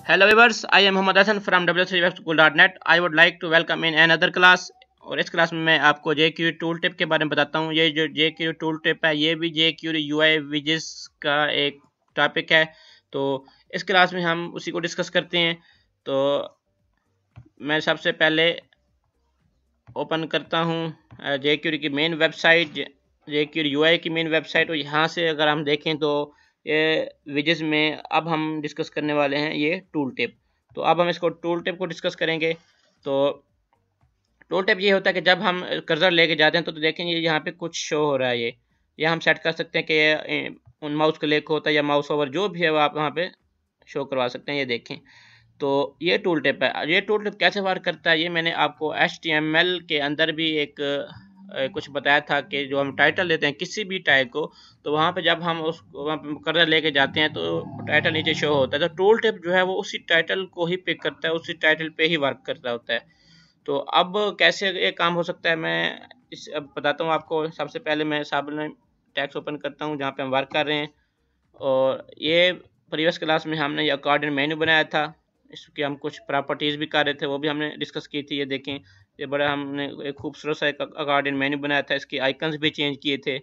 Hello viewers, I am Mohammad Hassan from w3webschool.net. I would like to welcome in another class। और इस class में मैं आपको jQuery tool tip के बारे में बताता हूँ। ये जो jQuery टूल टिप है ये भी jQuery UI विजेस का एक टॉपिक है। तो इस क्लास में हम उसी को डिस्कस करते हैं। तो मैं सबसे पहले ओपन करता हूँ jQuery की मेन वेबसाइट, jQuery UI की मेन वेबसाइट। और यहाँ से अगर हम देखें तो ये विजेस में अब हम डिस्कस करने वाले हैं ये टूल टिप। तो अब हम इसको टूल टिप को डिस्कस करेंगे। तो टूल टिप ये होता है कि जब हम कर्सर लेके जाते हैं तो देखेंगे यहाँ पे कुछ शो हो रहा है। ये हम सेट कर सकते हैं कि ये उन माउस क्लिक होता है या माउस ओवर जो भी है वो आप वहाँ पे शो करवा सकते हैं। ये देखें, तो ये टूल टिप है। ये टूल टिप कैसे वर्क करता है ये मैंने आपको HTML के अंदर भी एक कुछ बताया था कि जो हम टाइटल देते हैं किसी भी टैग को, तो वहाँ पे जब हम उस कर्सर लेके जाते हैं तो टाइटल नीचे शो होता है। तो टूल टिप जो है वो उसी टाइटल को ही पिक करता है, उसी टाइटल पे ही वर्क करता होता है। तो अब कैसे ये काम हो सकता है मैं अब बताता हूँ आपको। सबसे पहले मैं साबुन टैक्स ओपन करता हूँ जहाँ पे हम वर्क कर रहे हैं। और ये प्रीवियस क्लास में हमने ये अकॉर्डिंग मेन्यू बनाया था, इसकी हम कुछ प्रॉपर्टीज़ भी कर रहे थे, वो भी हमने डिस्कस की थी। ये देखें, ये बड़ा हमने एक खूबसूरत सा एक अकॉर्डिंग मेन्यू बनाया था, इसके आइकन्स भी चेंज किए थे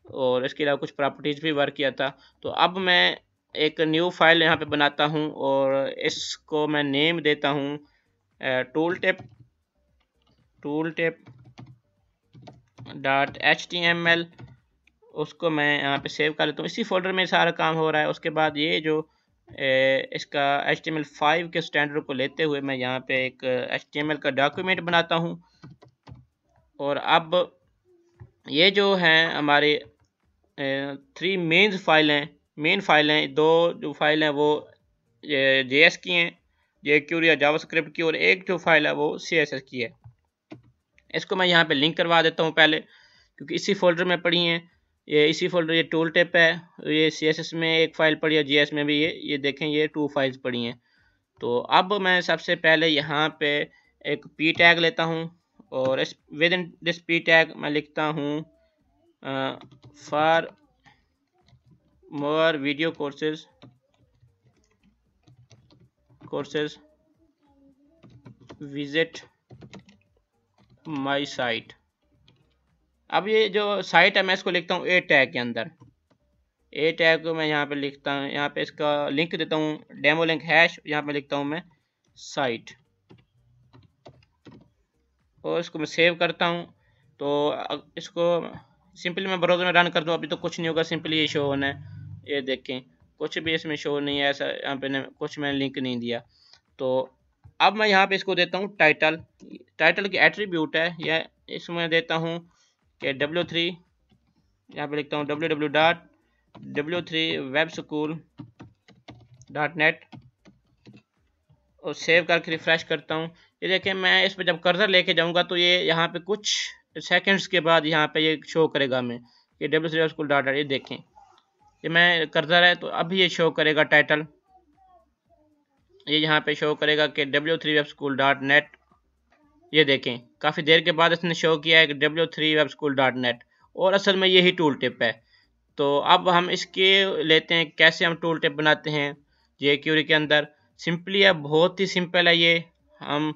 और इसके अलावा कुछ प्रॉपर्टीज़ भी वर्क किया था। तो अब मैं एक न्यू फाइल यहाँ पे बनाता हूँ और इसको मैं नेम देता हूँ टूल टिप .html। उसको मैं यहाँ पे सेव कर लेता हूँ। इसी फोल्डर में सारा काम हो रहा है। उसके बाद ये जो इसका HTML5 के स्टैंडर्ड को लेते हुए मैं यहाँ पे एक HTML का डॉक्यूमेंट बनाता हूँ। और अब ये जो हैं हमारे 3 मेन फाइल हैं। दो जो फाइल हैं वो JS की हैं, jQuery या जावास्क्रिप्ट की, और एक जो फाइल है वो CSS की है। इसको मैं यहाँ पे लिंक करवा देता हूँ पहले, क्योंकि इसी फोल्डर में पड़ी हैं। ये इसी फोल्डर, ये टूल टिप है, ये CSS में एक फ़ाइल पड़ी है, JS में भी ये देखें ये 2 फाइल्स पड़ी हैं। तो अब मैं सबसे पहले यहाँ पे एक p टैग लेता हूँ और इस with in this p tag मैं लिखता हूँ for more video courses visit my site. अब ये जो साइट है मैं इसको लिखता हूँ ए टैग के अंदर। ए टैग को मैं यहाँ पे लिखता हूँ, यहाँ पे इसका लिंक देता हूँ डेमो लिंक हैश, यहाँ पे लिखता हूँ मैं साइट और इसको मैं सेव करता हूँ। तो इसको सिंपली मैं ब्राउज़र में रन कर दूँ, अभी तो कुछ नहीं होगा, सिंपली ये शो होना है। ये देखें कुछ भी इसमें शो नहीं है, ऐसा यहाँ पे कुछ मैंने लिंक नहीं दिया। तो अब मैं यहाँ पे इसको देता हूँ टाइटल की एट्रीब्यूट है, या इसमें देता हूँ कि W3, यहाँ पे लिखता हूँ www.w3webschool.net और सेव करके रिफ्रेश करता हूँ। ये देखें मैं इस पर जब कर्सर लेके जाऊँगा तो ये यहाँ पे कुछ सेकंड्स के बाद यहाँ पे ये शो करेगा मैं कि w3webschool.net। ये देखें ये मैं कर्सर है तो अभी ये शो करेगा टाइटल, ये यहाँ पे शो करेगा कि w3webschool.net। ये देखें काफ़ी देर के बाद इसने शो किया है कि w3webschool.net, और असल में यही टूल टिप है। तो अब हम इसके लेते हैं कैसे हम टूल टिप बनाते हैं jQuery के अंदर। सिंपली है, बहुत ही सिंपल है ये। हम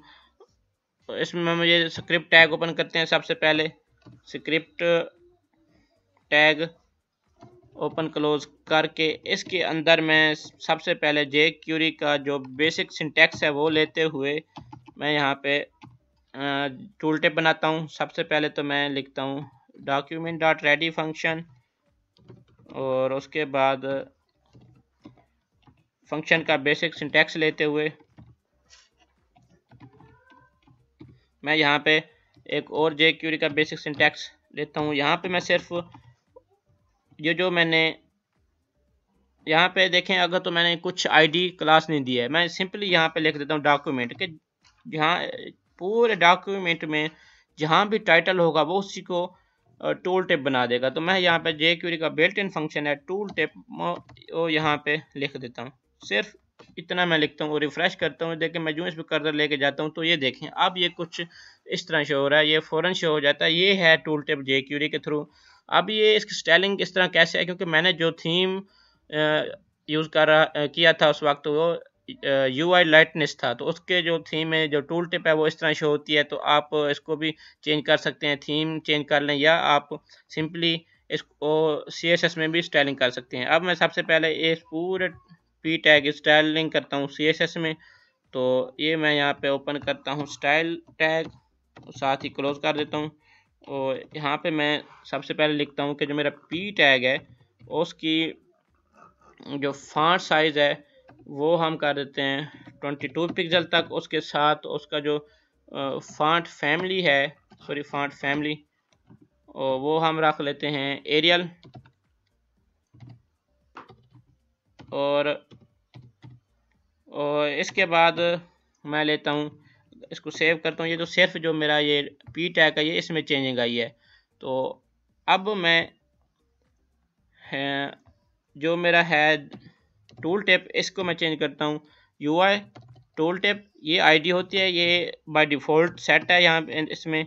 इसमें मुझे स्क्रिप्ट टैग ओपन करते हैं। सबसे पहले स्क्रिप्ट टैग ओपन क्लोज करके इसके अंदर मैं सबसे पहले jQuery का जो बेसिक सिंटैक्स है वो लेते हुए मैं यहाँ पे टूल टिप बनाता हूँ। सबसे पहले तो मैं लिखता हूँ document.ready फंक्शन, और उसके बाद फंक्शन का बेसिक सिंटैक्स लेते हुए मैं यहाँ पे एक और jQuery का बेसिक सिंटैक्स लेता हूँ। यहाँ पे मैं सिर्फ ये जो मैंने यहाँ पे देखें, अगर तो मैंने कुछ ID क्लास नहीं दिया है, मैं सिंपली यहाँ पे लिख देता हूँ डॉक्यूमेंट के, जहाँ पूरे डॉक्यूमेंट में जहाँ भी टाइटल होगा वो उसी को टूल टिप बना देगा। तो मैं यहाँ पे jQuery का बिल्ट इन फंक्शन है टूल टिप वो यहाँ पे लिख देता हूँ। सिर्फ इतना मैं लिखता हूँ और रिफ्रेश करता हूँ। देखिए मैं जो इस पर कर्सर लेके जाता हूँ तो ये देखें अब ये कुछ इस तरह शो हो रहा है, ये फ़ौरन शो हो जाता है। ये है टूल टिप jQuery के थ्रू। अब ये इसकी स्टाइलिंग इस तरह कैसे है, क्योंकि मैंने जो थीम यूज़ किया था उस वक्त वो UI लाइटनेस था, तो उसके जो थीम में जो टूल टिप है वो इस तरह शो होती है। तो आप इसको भी चेंज कर सकते हैं, थीम चेंज कर लें, या आप सिंपली इसको CSS में भी स्टाइलिंग कर सकते हैं। अब मैं सबसे पहले इस पूरे पी टैग स्टाइलिंग करता हूँ CSS में। तो ये मैं यहाँ पे ओपन करता हूँ स्टाइल टैग, साथ ही क्लोज कर देता हूँ। और यहाँ पे मैं सबसे पहले लिखता हूँ कि जो मेरा पी टैग है उसकी जो फॉन्ट साइज़ है वो हम कर देते हैं 22 पिक्सल तक। उसके साथ उसका जो फॉन्ट फैमिली है, सॉरी फॉन्ट फैमिली, वो हम रख लेते हैं एरियल। और इसके बाद मैं लेता हूँ, इसको सेव करता हूँ। ये तो सिर्फ जो मेरा ये पी टैग है ये इसमें चेंजिंग आई है। तो अब मैं जो मेरा है टूल टिप, इसको मैं चेंज करता हूँ UI टूल टिप। ये ID होती है, ये बाय डिफ़ॉल्ट सेट है यहाँ पे इसमें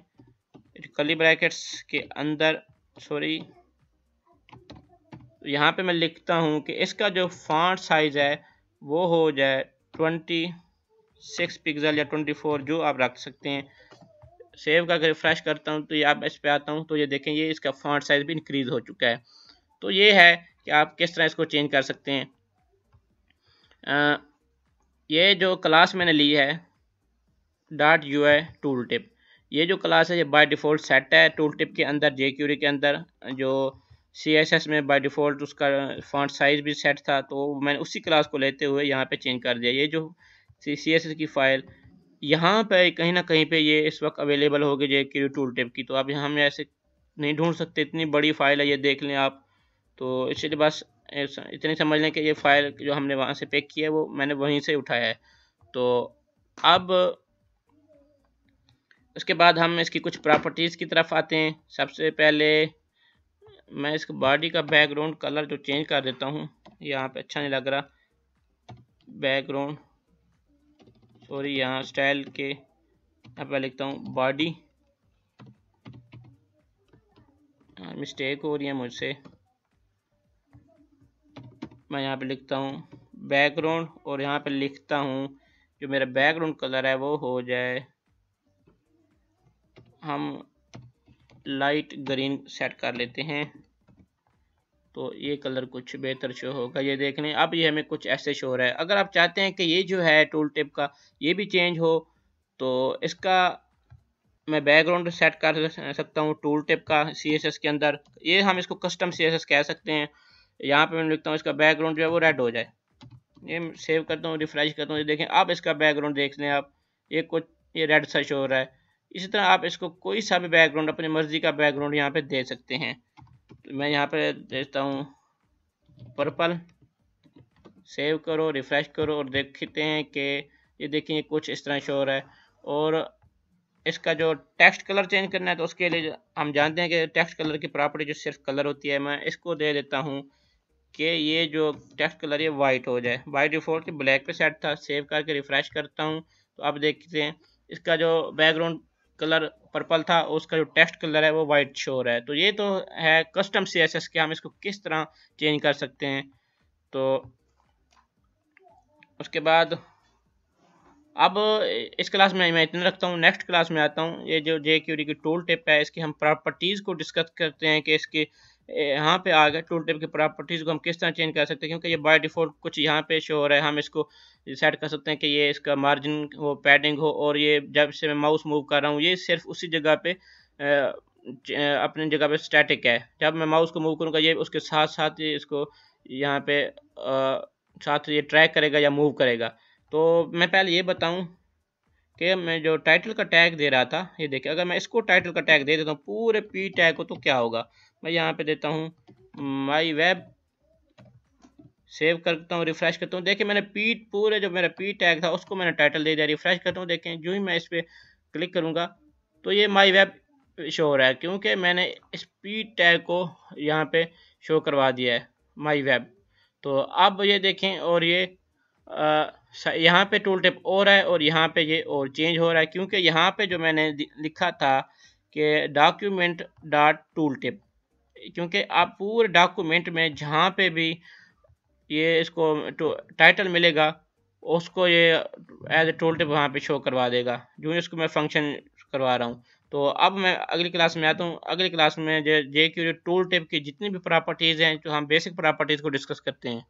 कर्ली ब्रैकेट्स के अंदर, सॉरी। यहाँ पे मैं लिखता हूँ कि इसका जो फॉन्ट साइज़ है वो हो जाए 26 पिक्सल या 24, जो आप रख सकते हैं। सेव का रिफ्रेश करता हूँ तो ये आप इस पे आता हूँ तो ये देखें ये इसका फॉन्ट साइज़ भी इंक्रीज़ हो चुका है। तो ये है कि आप किस तरह इसको चेंज कर सकते हैं। ये जो क्लास मैंने ली है .UI टूल टिप, ये जो क्लास है ये बाय डिफ़ॉल्ट सेट है टूल टिप के अंदर, jQuery के अंदर। जो CSS में बाय डिफ़ॉल्ट उसका फॉन्ट साइज़ भी सेट था, तो मैंने उसी क्लास को लेते हुए यहाँ पे चेंज कर दिया। ये जो CSS की फ़ाइल यहाँ पे कहीं ना कहीं पे ये इस वक्त अवेलेबल होगी jQuery टूल टिप की। तो अब हम ऐसे नहीं ढूंढ सकते, इतनी बड़ी फ़ाइल है, ये देख लें आप। तो इसलिए बस इतनी समझ लें कि ये फ़ाइल जो हमने वहाँ से पिक किया है वो मैंने वहीं से उठाया है। तो अब उसके बाद हम इसकी कुछ प्रॉपर्टीज़ की तरफ आते हैं। सबसे पहले मैं इसको बॉडी का बैकग्राउंड कलर जो चेंज कर देता हूँ, यहाँ पे अच्छा नहीं लग रहा बैकग्राउंड, सॉरी यहाँ स्टाइल के यहाँ पे लिखता हूँ बॉडी, मिस्टेक हो रही है मुझसे। मैं यहाँ पे लिखता हूँ बैकग्राउंड और यहाँ पे लिखता हूँ जो मेरा बैकग्राउंड कलर है वो हो जाए, हम लाइट ग्रीन सेट कर लेते हैं। तो ये कलर कुछ बेहतर शो होगा, ये देख लें। अब ये हमें कुछ ऐसे शो हो रहा है। अगर आप चाहते हैं कि ये जो है टूल टिप का ये भी चेंज हो, तो इसका मैं बैकग्राउंड सेट कर सकता हूँ टूल टिप का CSS के अंदर। ये हम इसको कस्टम CSS कह सकते हैं। यहाँ पे मैं लिखता हूँ इसका बैकग्राउंड जो है वो रेड हो जाए। ये सेव करता हूँ, रिफ्रेश करता हूँ, ये देखें अब इसका बैकग्राउंड देख लें आप, ये कुछ ये रेड सा शो हो रहा है। इसी तरह आप इसको कोई सा भी बैकग्राउंड, अपनी मर्जी का बैकग्राउंड यहाँ पे दे सकते हैं। तो मैं यहाँ पे देता हूँ पर्पल, सेव करो, रिफ्रेश करो और देखते हैं कि ये देखिए कुछ इस तरह शो हो रहा है। और इसका जो टेक्स्ट कलर चेंज करना है तो उसके लिए हम जानते हैं कि टेक्स्ट कलर की प्रॉपर्टी जो सिर्फ कलर होती है। मैं इसको दे देता हूँ कि ये जो टेक्स्ट कलर ये वाइट हो जाए। बाय डिफ़ॉल्ट की ब्लैक पे सेट था, सेव करके रिफ्रेश करता हूँ तो अब देखते हैं इसका जो बैकग्राउंड कलर पर्पल था, उसका जो टेक्स्ट कलर है वो वाइट शो हो रहा है। तो ये तो है कस्टम CSS के हम इसको किस तरह चेंज कर सकते हैं। तो उसके बाद अब इस क्लास में मैं इतना रखता हूँ, नेक्स्ट क्लास में आता हूँ। ये जो jQuery की टूल टिप है इसकी हम प्रॉपर्टीज़ को डिस्कस करते हैं कि इसके यहाँ पे आ गए टूल टिप की प्रॉपर्टीज़ को हम किस तरह चेंज कर सकते हैं। क्योंकि ये बाय डिफ़ॉल्ट कुछ यहाँ पे शो हो रहा है, हम इसको सेट कर सकते हैं कि ये इसका मार्जिन हो, पैडिंग हो, और ये जब से मैं माउस मूव कर रहा हूँ ये सिर्फ उसी जगह पे अपनी जगह पे स्टैटिक है। जब मैं माउस को मूव करूँगा ये उसके साथ साथ ये इसको यहाँ पे साथ ये ट्रैक करेगा या मूव करेगा। तो मैं पहले ये बताऊं कि मैं जो टाइटल का टैग दे रहा था, ये देखिए अगर मैं इसको टाइटल का टैग दे देता हूँ पूरे पी टैग को, तो क्या होगा। मैं यहाँ पे देता हूँ माई वेब, सेव करता हूँ, रिफ्रेश करता हूँ। देखिए मैंने पूरे जो मेरा पी टैग था उसको मैंने टाइटल दे दिया। रिफ्रेश करता हूँ, देखें जो ही मैं इस पर क्लिक करूँगा तो ये माई वेब शो हो रहा है, क्योंकि मैंने इस पी टैग को यहाँ पे शो करवा दिया है माई वेब। तो अब ये देखें, और ये यहाँ पे टूल टिप और है और यहाँ पे ये और चेंज हो रहा है, क्योंकि यहाँ पे जो मैंने लिखा था कि डॉक्यूमेंट डॉट टूल टिप, क्योंकि आप पूरे डॉक्यूमेंट में जहाँ पे भी ये इसको टाइटल मिलेगा उसको ये एज ए टूल टिप वहाँ पे शो करवा देगा जो इसको मैं फंक्शन करवा रहा हूँ। तो अब मैं अगली क्लास में आता हूँ। अगली क्लास में जे क्यू टूल टिप की जितनी भी प्रॉपर्टीज़ हैं, जो हम बेसिक प्रॉपर्टीज़ को डिस्कस करते हैं।